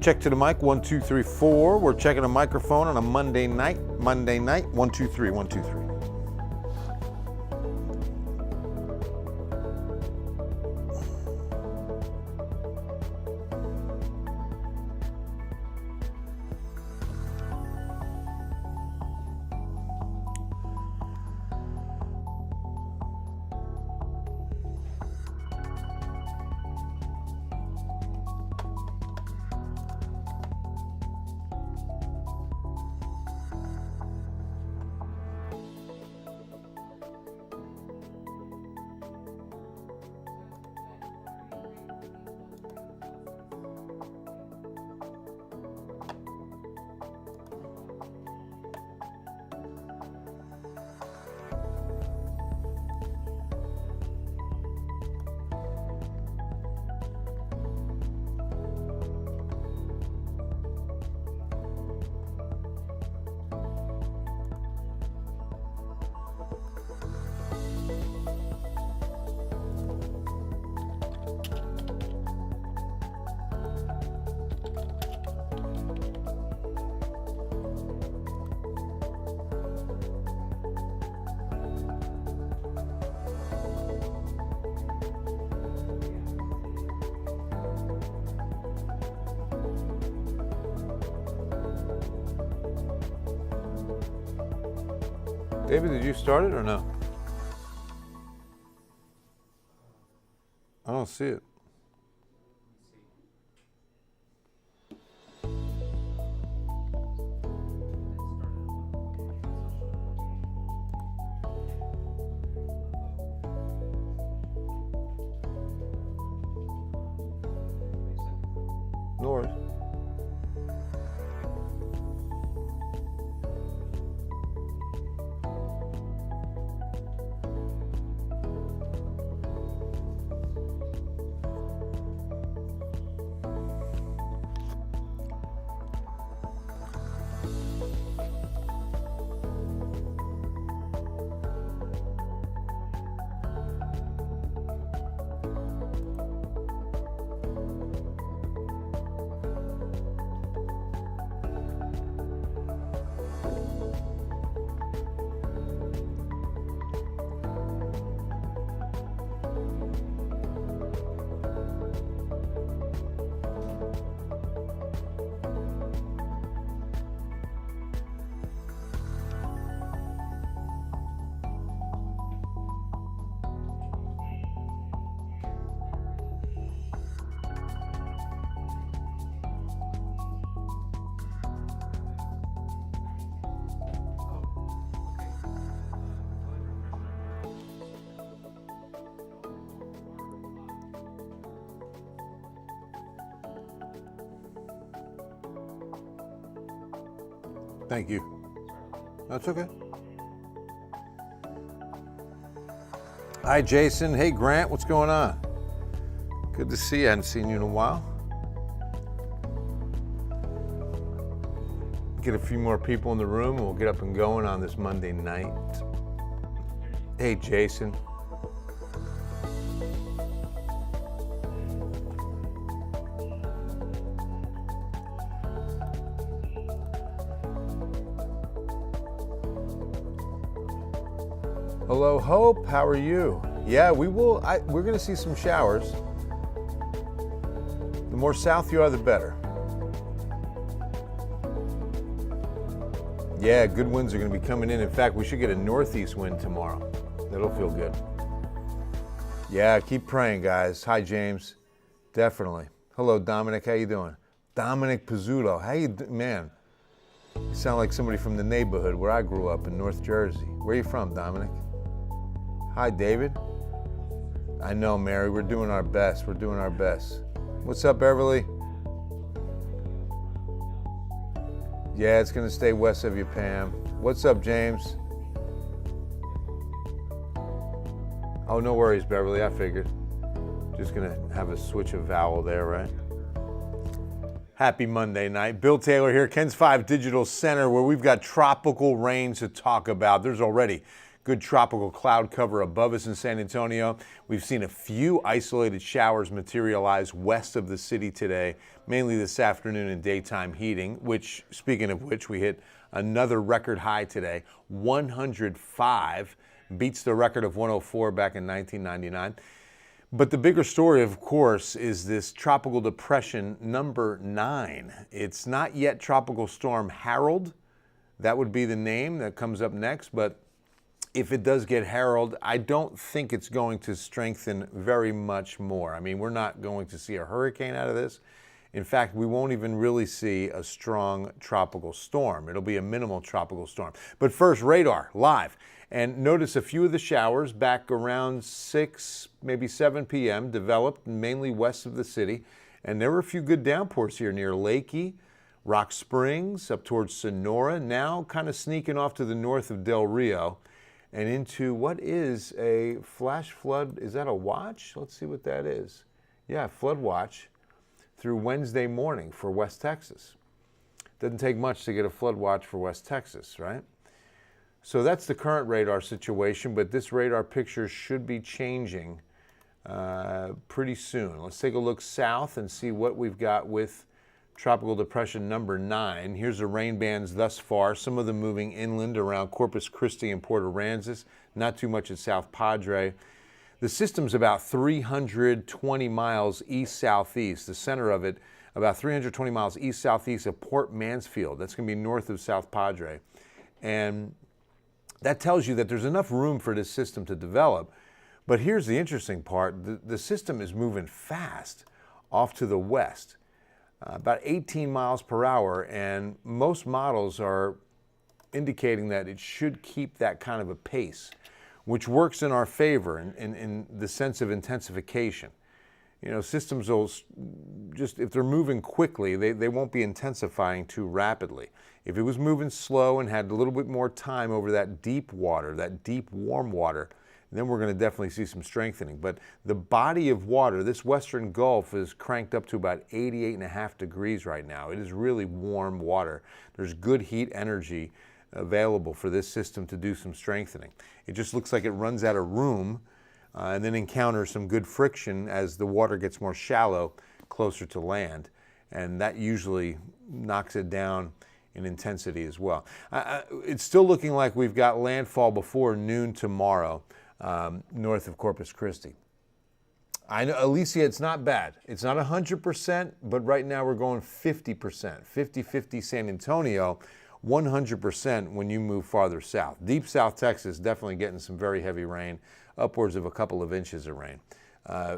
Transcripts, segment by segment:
Check to the mic, 1, 2, 3, 4. We're checking a microphone on a Monday night. 1, 2, 3, 1, 2, 3. David, did you start it or no? I don't see it. No worries. Thank you. That's okay. Hi, Jason. Hey, Grant. What's going on? Good to see you. I hadn't seen you in a while. Get a few more people in the room and we'll get up and going on this Monday night. Hey, Jason. Hello, Hope. How are you? Yeah, we will. We're going to see some showers. The more south you are, the better. Yeah, good winds are going to be coming in. In fact, we should get a northeast wind tomorrow. That'll feel good. Yeah, keep praying, guys. Hi, James. Definitely. Hello, Dominic. How you doing? Dominic Pizzuto. How you, man? You sound like somebody from the neighborhood where I grew up in North Jersey. Where are you from, Dominic? Hi, David. I know, Mary. We're doing our best. We're doing our best. What's up, Beverly? Yeah, it's going to stay west of you, Pam. What's up, James? Oh, no worries, Beverly. I figured. Just going to have a switch of vowel there, right? Happy Monday night. Bill Taylor here, Ken's 5 Digital Center, where we've got tropical rain to talk about. There's already good tropical cloud cover above us in San Antonio. We've seen a few isolated showers materialize west of the city today, mainly this afternoon in daytime heating, which, speaking of which, we hit another record high today, 105, beats the record of 104 back in 1999. But the bigger story, of course, is this tropical depression number 9. It's not yet Tropical Storm Harold. That would be the name that comes up next, but if it does get Harold, I don't think it's going to strengthen very much more. I mean, we're not going to see a hurricane out of this. In fact, we won't even really see a strong tropical storm. It'll be a minimal tropical storm. But first, radar, live. And notice a few of the showers back around 6, maybe 7 p.m. developed mainly west of the city. And there were a few good downpours here near Lakey, Rock Springs, up towards Sonora, now kind of sneaking off to the north of Del Rio and into what is a flash flood. Is that a watch? Let's see what that is. Yeah, flood watch through Wednesday morning for West Texas. Doesn't take much to get a flood watch for West Texas, right? So that's the current radar situation, but this radar picture should be changing pretty soon. Let's take a look south and see what we've got with Tropical Depression number 9. Here's the rain bands thus far, some of them moving inland around Corpus Christi and Port Aransas, not too much at South Padre. The system's about 320 miles east-southeast, the center of it about 320 miles east-southeast of Port Mansfield. That's going to be north of South Padre. And that tells you that there's enough room for this system to develop. But here's the interesting part. The system is moving fast off to the west. About 18 miles per hour, and most models are indicating that it should keep that kind of a pace, which works in our favor in the sense of intensification. You know, systems will just, if they're moving quickly, they won't be intensifying too rapidly. If it was moving slow and had a little bit more time over that deep water, that deep warm water, then we're going to definitely see some strengthening. But the body of water, this Western Gulf, is cranked up to about 88.5 degrees right now. It is really warm water. There's good heat energy available for this system to do some strengthening. It just looks like it runs out of room and then encounters some good friction as the water gets more shallow closer to land. And that usually knocks it down in intensity as well. It's still looking like we've got landfall before noon tomorrow. North of Corpus Christi. I know, Alicia, it's not bad. It's not 100%, but right now we're going 50%. 50-50 San Antonio, 100% when you move farther south. Deep South Texas, definitely getting some very heavy rain, upwards of a couple of inches of rain.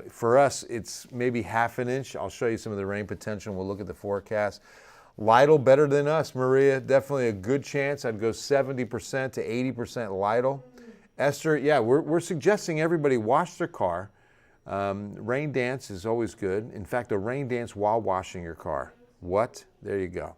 For us, it's maybe half an inch. I'll show you some of the rain potential. We'll look at the forecast. Lytle better than us, Maria. Definitely a good chance. I'd go 70% to 80% Lytle. Esther, yeah, we're suggesting everybody wash their car. Rain dance is always good. In fact, a rain dance while washing your car. What? There you go.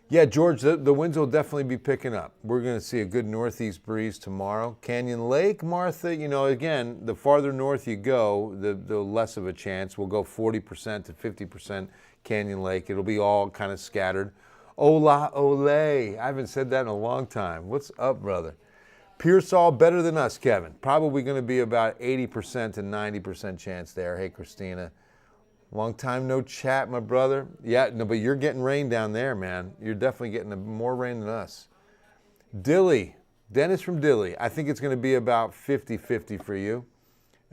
Yeah, George, the winds will definitely be picking up. We're going to see a good northeast breeze tomorrow. Canyon Lake, Martha, you know, again, the farther north you go, the less of a chance. We'll go 40% to 50% Canyon Lake. It'll be all kind of scattered. Ola Ole. I haven't said that in a long time. What's up, brother? Pearsall better than us, Kevin. Probably going to be about 80% to 90% chance there. Hey, Christina. Long time no chat, my brother. Yeah, no, but you're getting rain down there, man. You're definitely getting more rain than us. Dilly. Dennis from Dilly. I think it's going to be about 50-50 for you.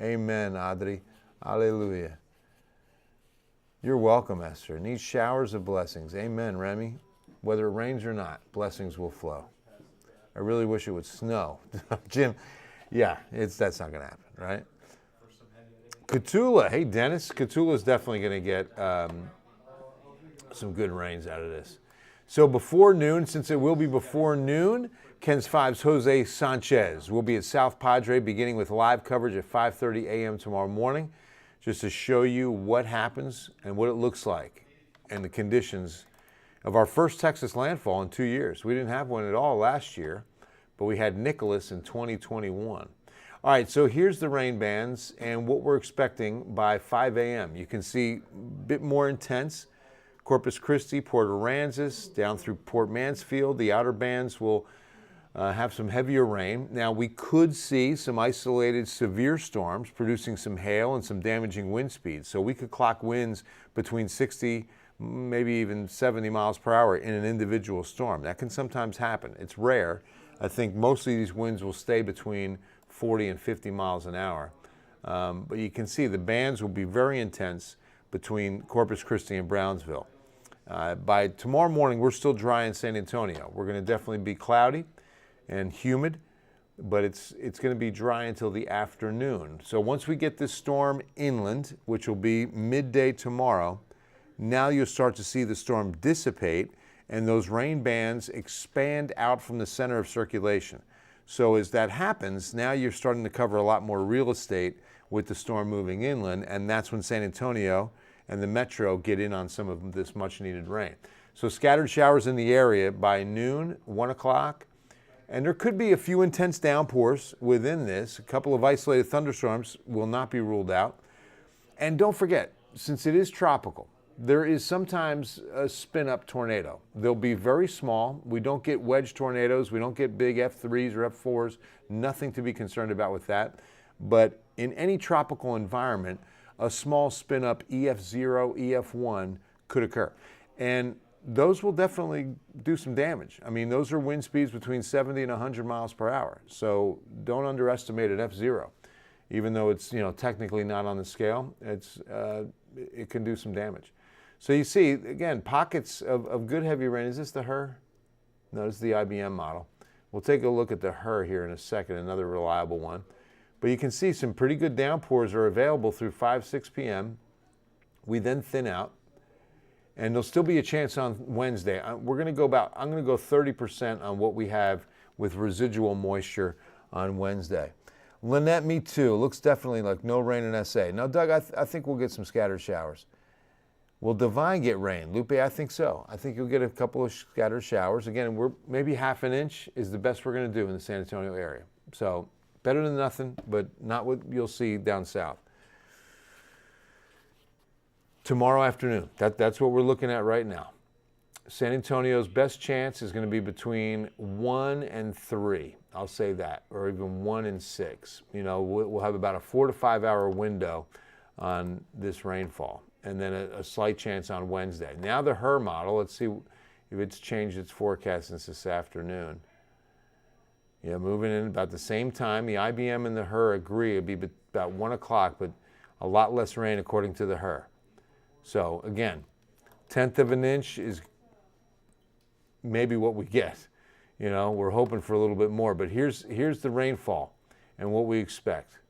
Amen, Adri. Hallelujah. You're welcome, Esther. Need showers of blessings. Amen, Remy. Whether it rains or not, blessings will flow. I really wish it would snow. Jim, yeah, that's not going to happen, right? Catula. Hey, Dennis. Catula is definitely going to get some good rains out of this. So before noon, since it will be before noon, Ken's Five's Jose Sanchez will be at South Padre beginning with live coverage at 5:30 a.m. tomorrow morning, just to show you what happens and what it looks like and the conditions of our first Texas landfall in 2 years. We didn't have one at all last year, but we had Nicholas in 2021. All right, so here's the rain bands and what we're expecting by 5 a.m. You can see a bit more intense. Corpus Christi, Port Aransas, down through Port Mansfield. The outer bands will have some heavier rain. Now, we could see some isolated severe storms producing some hail and some damaging wind speeds. So we could clock winds between 60, maybe even 70 miles per hour in an individual storm. That can sometimes happen. It's rare. I think mostly these winds will stay between 40 and 50 miles an hour. But you can see the bands will be very intense between Corpus Christi and Brownsville. By tomorrow morning, we're still dry in San Antonio. We're going to definitely be cloudy and humid, but it's going to be dry until the afternoon. So once we get this storm inland, which will be midday tomorrow, now you'll start to see the storm dissipate and those rain bands expand out from the center of circulation. So as that happens, now you're starting to cover a lot more real estate with the storm moving inland, and that's when San Antonio and the metro get in on some of this much needed rain. So scattered showers in the area by noon, 1 o'clock, and there could be a few intense downpours within this. A couple of isolated thunderstorms will not be ruled out. And don't forget, since it is tropical, there is sometimes a spin-up tornado. They'll be very small. We don't get wedge tornadoes. We don't get big F3s or F4s. Nothing to be concerned about with that. But in any tropical environment, a small spin-up EF0, EF1 could occur. And those will definitely do some damage. I mean, those are wind speeds between 70 and 100 miles per hour. So don't underestimate an F0. Even though it's, technically not on the scale, it can do some damage. So you see, again, pockets of good heavy rain. Is this the HER? No, this is the IBM model. We'll take a look at the HER here in a second, another reliable one. But you can see some pretty good downpours are available through 5, 6 p.m. We then thin out, and there'll still be a chance on Wednesday. I'm going to go 30% on what we have with residual moisture on Wednesday. Lynette, me too. Looks definitely like no rain in SA. Now, Doug, I think we'll get some scattered showers. Will Divine get rain? Lupe, I think so. I think you'll get a couple of scattered showers. Again, we're maybe half an inch is the best we're going to do in the San Antonio area. So better than nothing, but not what you'll see down south. Tomorrow afternoon, that's what we're looking at right now. San Antonio's best chance is going to be between 1 and 3. I'll say that, or even 1 and 6. We'll have about a 4 to 5 hour window on this rainfall, and then a slight chance on Wednesday. Now the HER model, let's see if it's changed its forecast since this afternoon. Yeah, moving in about the same time. The IBM and the HER agree it'd be about 1 o'clock, but a lot less rain according to the HER. So again, 1/10 of an inch is maybe what we get. We're hoping for a little bit more, but here's the rainfall and what we expect.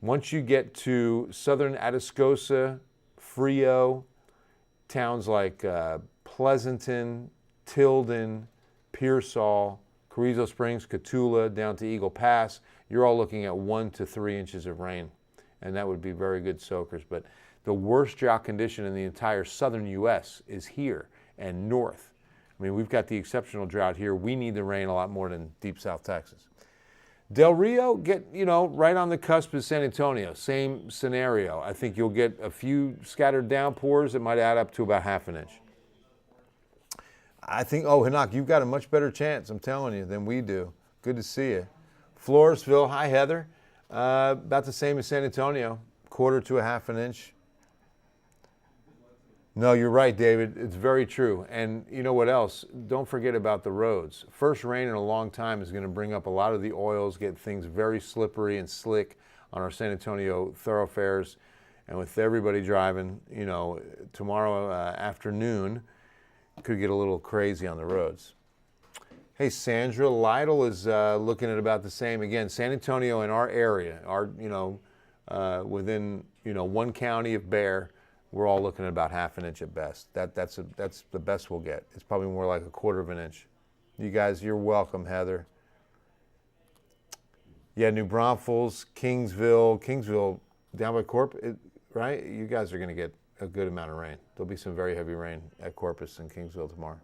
Once you get to southern Atascosa, Frio, towns like Pleasanton, Tilden, Pearsall, Carrizo Springs, Catula, down to Eagle Pass, you're all looking at 1 to 3 inches of rain, and that would be very good soakers. But the worst drought condition in the entire southern U.S. is here and north. I mean, we've got the exceptional drought here. We need the rain a lot more than deep South Texas. Del Rio, right on the cusp of San Antonio. Same scenario. I think you'll get a few scattered downpours that might add up to about half an inch. I think, Hanak, you've got a much better chance, I'm telling you, than we do Good to see you. Floresville, hi, Heather. About the same as San Antonio, 1/4 to 1/2 an inch. No, you're right, David. It's very true. And you know what else? Don't forget about the roads. First rain in a long time is going to bring up a lot of the oils, get things very slippery and slick on our San Antonio thoroughfares. And with everybody driving, you know, tomorrow afternoon, could get a little crazy on the roads. Hey, Sandra, Lytle is looking at about the same. Again, San Antonio in our area, within, 1 county of Bear, we're all looking at about 1/2 an inch at best. That's the best we'll get. It's probably more like 1/4 of an inch. You guys, you're welcome, Heather. Yeah, New Braunfels, Kingsville down by Corpus, right? You guys are going to get a good amount of rain. There'll be some very heavy rain at Corpus and Kingsville tomorrow.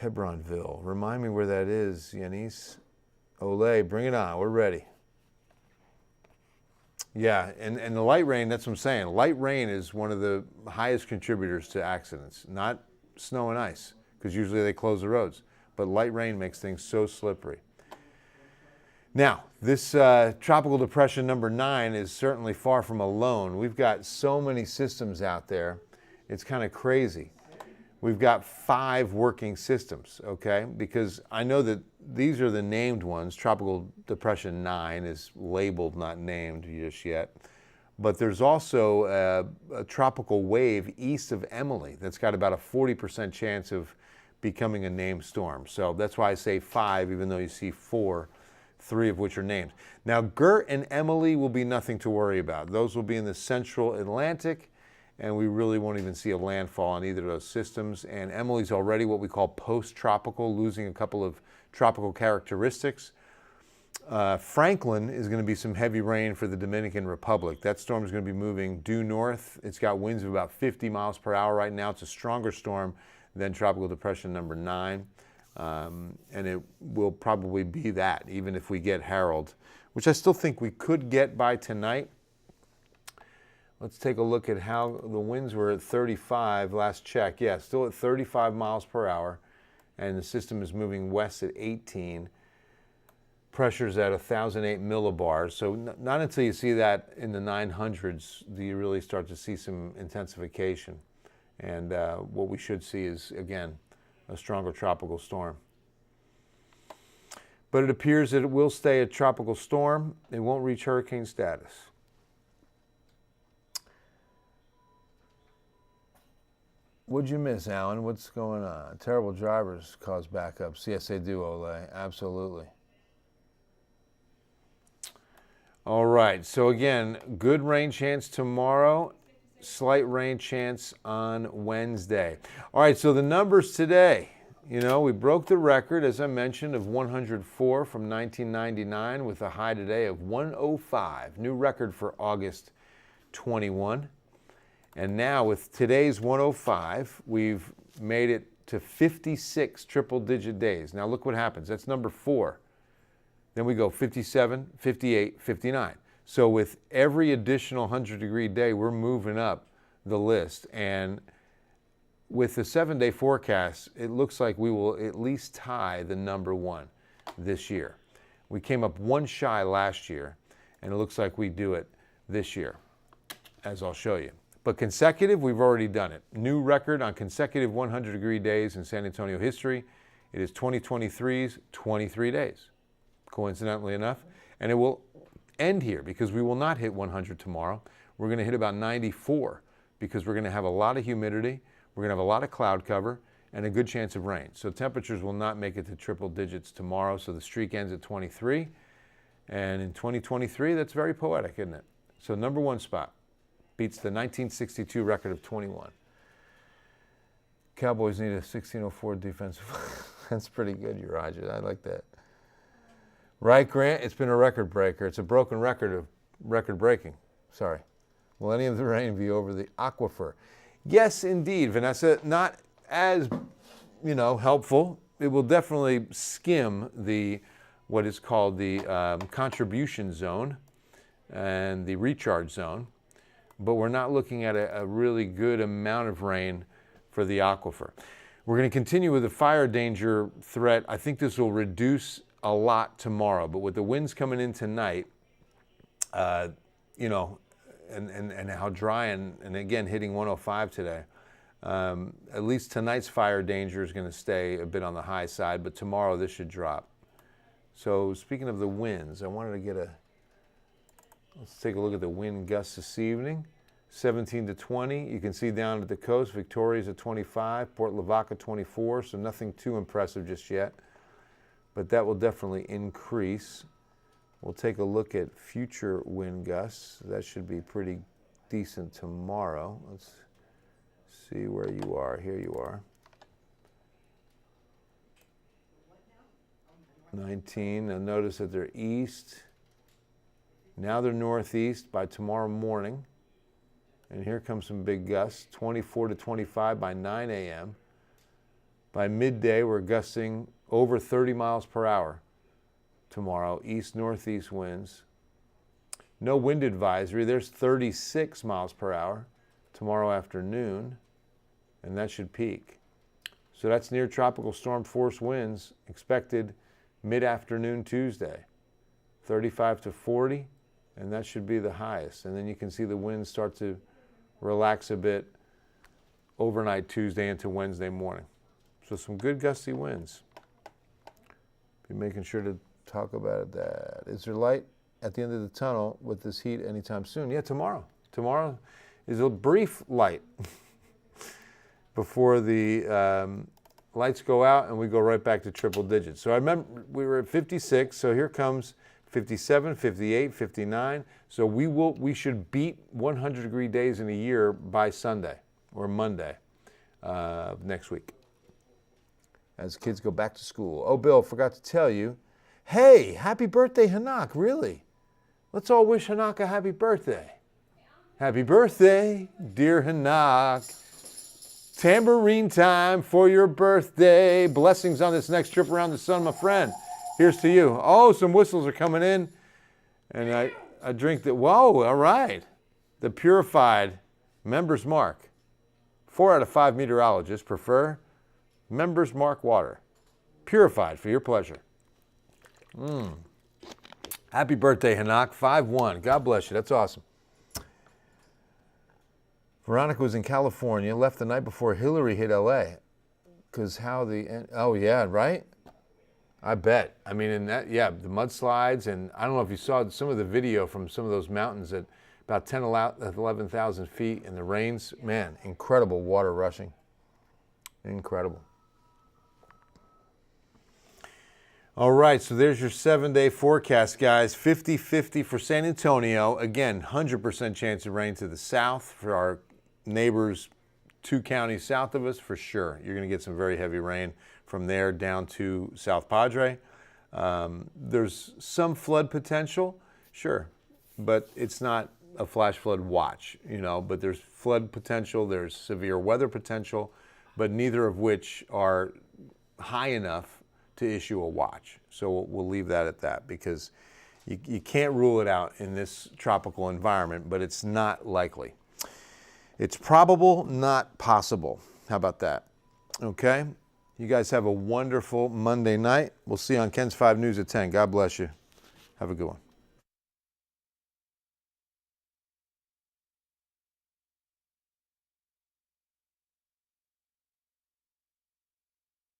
Hebronville, remind me where that is, Yanis. Olay, bring it on. We're ready. Yeah, and the light rain, that's what I'm saying. Light rain is one of the highest contributors to accidents, not snow and ice, because usually they close the roads. But light rain makes things so slippery. Now, this tropical depression number 9 is certainly far from alone. We've got so many systems out there, it's kind of crazy. We've got 5 working systems, okay? Because I know that these are the named ones. Tropical Depression 9 is labeled, not named just yet. But there's also a tropical wave east of Emily that's got about a 40% chance of becoming a named storm. So that's why I say 5, even though you see 4, 3 of which are named. Now, Gert and Emily will be nothing to worry about. Those will be in the central Atlantic, and we really won't even see a landfall on either of those systems. And Emily's already what we call post-tropical, losing a couple of tropical characteristics. Franklin is going to be some heavy rain for the Dominican Republic. That storm is going to be moving due north. It's got winds of about 50 miles per hour right now. It's a stronger storm than Tropical Depression number 9. And it will probably be that, even if we get Harold, which I still think we could get by tonight. Let's take a look at how the winds were at 35 last check. Yeah, still at 35 miles per hour, and the system is moving west at 18. Pressure's at 1,008 millibars, so not until you see that in the 900s do you really start to see some intensification. And what we should see is, again, a stronger tropical storm. But it appears that it will stay a tropical storm. It won't reach hurricane status. What'd you miss, Alan? What's going on? Terrible drivers cause backups. Yes, they do, Ole. Absolutely. All right. So again, good rain chance tomorrow. Slight rain chance on Wednesday. All right. So the numbers today. We broke the record, as I mentioned, of 104 from 1999 with a high today of 105. New record for August 21. And now with today's 105, we've made it to 56 triple-digit days. Now look what happens. That's number 4. Then we go 57, 58, 59. So with every additional 100-degree day, we're moving up the list. And with the 7-day forecast, it looks like we will at least tie the number 1 this year. We came up 1 shy last year, and it looks like we do it this year, as I'll show you. But consecutive, we've already done it. New record on consecutive 100-degree days in San Antonio history. It is 2023's 23 days, coincidentally enough. And it will end here because we will not hit 100 tomorrow. We're going to hit about 94 because we're going to have a lot of humidity. We're going to have a lot of cloud cover and a good chance of rain. So temperatures will not make it to triple digits tomorrow. So the streak ends at 23. And in 2023, that's very poetic, isn't it? So number 1 spot. Beats the 1962 record of 21. Cowboys need a 1604 defensive. That's pretty good, Uraja. I like that. Right, Grant? It's been a record breaker. It's a broken record of record breaking. Sorry. Will any of the rain be over the aquifer? Yes, indeed, Vanessa. Not as, helpful. It will definitely skim what is called the contribution zone and the recharge zone. But we're not looking at a really good amount of rain for the aquifer. We're going to continue with the fire danger threat. I think this will reduce a lot tomorrow, but with the winds coming in tonight, you know, and how dry and again hitting 105 today, at least tonight's fire danger is going to stay a bit on the high side, but tomorrow this should drop. So speaking of the winds, I wanted to get let's take a look at the wind gusts this evening. 17 to 20. You can see down at the coast, Victoria's at 25, Port Lavaca 24, so nothing too impressive just yet. But that will definitely increase. We'll take a look at future wind gusts. That should be pretty decent tomorrow. Let's see where you are. Here you are. 19. Now notice that they're east. Now they're northeast by tomorrow morning. And here comes some big gusts, 24 to 25 by 9 a.m. By midday, we're gusting over 30 miles per hour tomorrow, east-northeast winds. No wind advisory. There's 36 miles per hour tomorrow afternoon, and that should peak. So that's near tropical storm force winds expected mid-afternoon Tuesday, 35 to 40, and that should be the highest. And then you can see the winds start to relax a bit overnight Tuesday into Wednesday morning. So some good gusty winds. Be making sure to talk about that. Is there light at the end of the tunnel with this heat anytime soon? Yeah, tomorrow. Tomorrow is a brief light before the lights go out and we go right back to triple digits. So I remember we were at 56, so here comes 57, 58, 59. So we should beat 100-degree days in a year by Sunday or Monday next week as kids go back to school. Oh, Bill, forgot to tell you. Hey, happy birthday, Hanak, really. Let's all wish Hanak a happy birthday. Happy birthday, dear Hanak. Tambourine time for your birthday. Blessings on this next trip around the sun, my friend. Here's to you. Oh, some whistles are coming in. And I drink the, whoa, all right. The purified Members Mark. 4 out of 5 meteorologists prefer Members Mark water. Purified for your pleasure. Happy birthday, Hanak. 5-1. God bless you. That's awesome. Veronica was in California, left the night before Hillary hit LA. Because how oh yeah, right? I bet. I mean, in that, yeah, the mudslides, and I don't know if you saw some of the video from some of those mountains at about 10, 11,000 feet in the rains. Man, incredible water rushing. Incredible. All right, so there's your 7-day forecast, guys. 50-50 for San Antonio. Again, 100% chance of rain to the south for our neighbors 2 counties south of us, for sure. You're going to get some very heavy rain from there down to South Padre. There's some flood potential, sure, but it's not a flash flood watch, you know, but there's flood potential, there's severe weather potential, but neither of which are high enough to issue a watch. So we'll leave that at that, because you can't rule it out in this tropical environment, but it's not likely. It's probable, not possible. How about that? Okay? You guys have a wonderful Monday night. We'll see you on Ken's 5 News at 10. God bless you. Have a good one.